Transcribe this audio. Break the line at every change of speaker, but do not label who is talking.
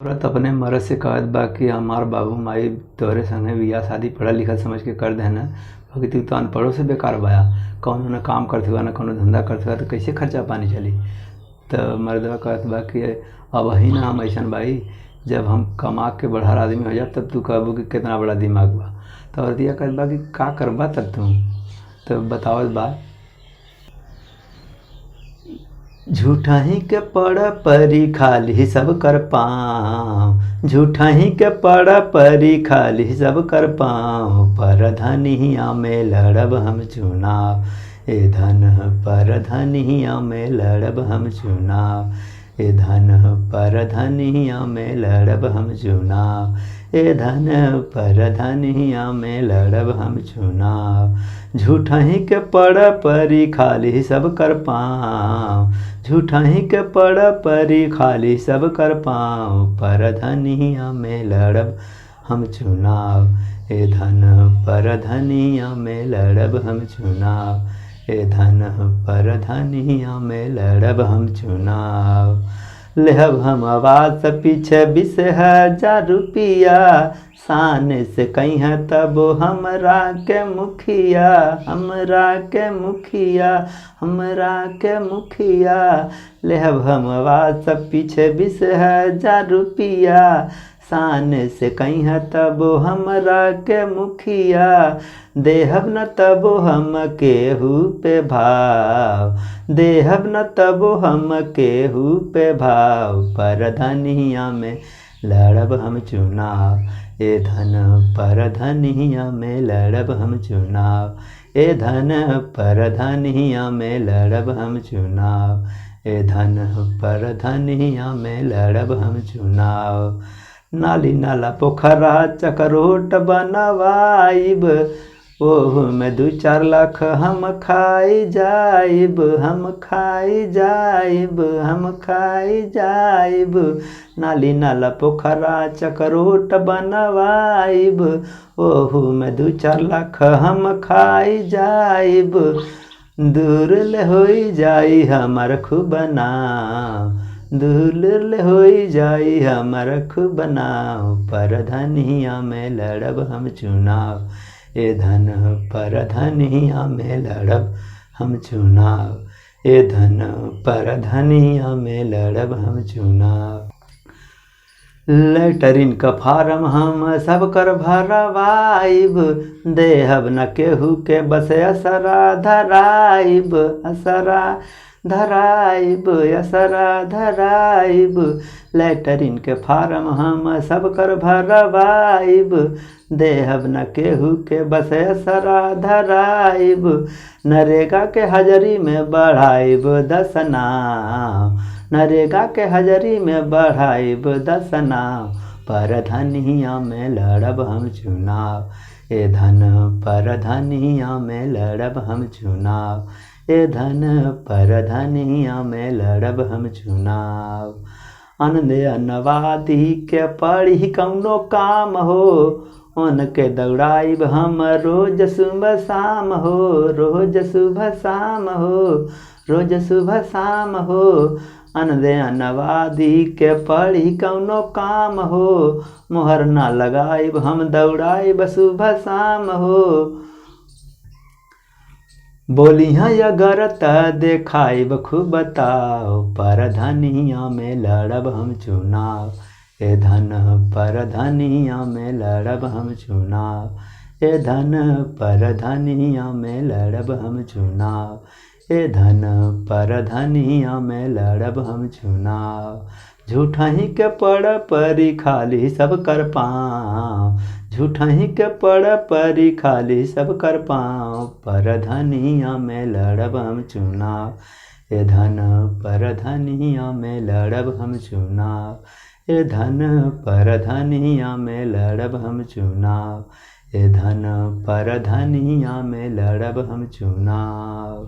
औरत अपने मर्द से कहत बा कि हमार बाबू माई तोहरे संगे बियाह शादी पढ़ल लिखल समझ के कर देहन। बाकी तू तो अनपढ़ो से बेकार बाया। कौनो न काम करत हुआ न कौनो धंधा करत हुआ तो कैसे खर्चा पानी चली। तो मर्दवा कहत बा कि अब ही ना हम ऐसन बाई, जब हम कमा के बड़हर आदमी हो जाब तब तू कहबू कि कितना बड़ा दिमाग बा। तो औरतिया कहत बा कि का करबा तब तू। तो बतावत बा, झूठा ही के पड़ परी खाली सब कर पाँव, झूठा ही के पड़ परी खाली सब कर पाँव। पर धनिया में लड़ब हम चुनाव, ए धन पर धनिया में लड़ब हम चुनाव, ए धन पर धनिया में लड़ब हम चुनाव, ए धन पर धनिया में लड़ब हम चुनाव। झूठा ही के पड़ परी खाली सब कर पाँव, झूठा ही के पड़ परी खाली सब कर पाँव। पर धनिया में लड़ब हम चुनाव, ए धन पर धनिया में लड़ब हम चुनाव, ए धन पर धनिया में लड़ब हम चुनाव। लेहब हम आवाज पीछे 20,000 रुपया, शान से कहीं तब हमरा के मुखिया, हमरा के मुखिया, हमरा के मुखिया। लेहब हम आवाज पीछे 20,000 रुपया, शान से कहीं तब हमरा के मुखिया। देहब न तब हम केहू पे भाव, देहब न तब हम केहू पे भाव। पर धनिया में लड़ब हम चुनाव, ए धन पर धनिया में लड़ब हम चुनाव, ए धन पर धनिया में लड़ब हम चुनाव, ए धन पर धनिया में लड़ब हम चुनाव। नाली नाला पोखरा चकरोट बनवाइब, ओहू में 2-4 लाख हम खाई जाइब, हम खाई जाइब, हम खाई जाइब। नाली नाला पोखरा चकरोट बनवाइब, ओहू में 2-4 लाख हम खाई जाइब। दूर ले होई जाई हमार खूब नाव, दूर ले होई जाई हमार खूब नाव। पर धनिया में लड़ब हम चुनाव, ए धन पर धनिया में लड़ब हम चुनाव, ए धन पर धनिया में लड़ब हम चुनाव। लेटरिन का फार्म हम सब कर भरवाइब, देहब न केहू के बस असरा धराइब, असरा धराइब, असरा धराइब। लेटरिन के फार्म हम सब कर भरवाइब, देहब न केहू के बस असरा धराइब। नरेगा के हाजरी में बढ़ाइब 10 नाव, नरेगा के हाजरी में बढ़ाइब 10 नाव। पर धनिया में लड़ब हम चुनाव, ए धन पर धनिया में लड़ब हम चुनाव, ए धन पर धनिया में लड़ब हम चुनाव। अनदे अनवादी के पढ़ी कौनो काम हो, उनके दौड़ाइब हम रोज सुबह शाम हो, रोज सुबह शाम हो, रोज सुबह शाम हो। अनदे अनवादी के पढ़ी कौनो काम हो, मोहर ना लगाइब हम दौड़ाइब सुबह शाम हो। बोलिहाँ अगर त देखाइब खूब ताव, पर धनिया में लड़ब हम चुनाव, ए धन पर धनिया में लड़ब हम चुनाव, ए धन पर धनिया में लड़ब हम चुनाव, ए धन पर धनिया में लड़ब हम चुनाव। झूठा ही के पड़ परी खाली सब कर पाँव, झूठा ही के पड़ परी खाली सब कर पाँव। पर धनिया में लड़ब हम चुनाव, ए धन पर धनिया में लड़ब हम चुनाव, ए धन पर धनिया में लड़ब हम चुनाव, ए धन पर धनिया में लड़ब हम चुनाव।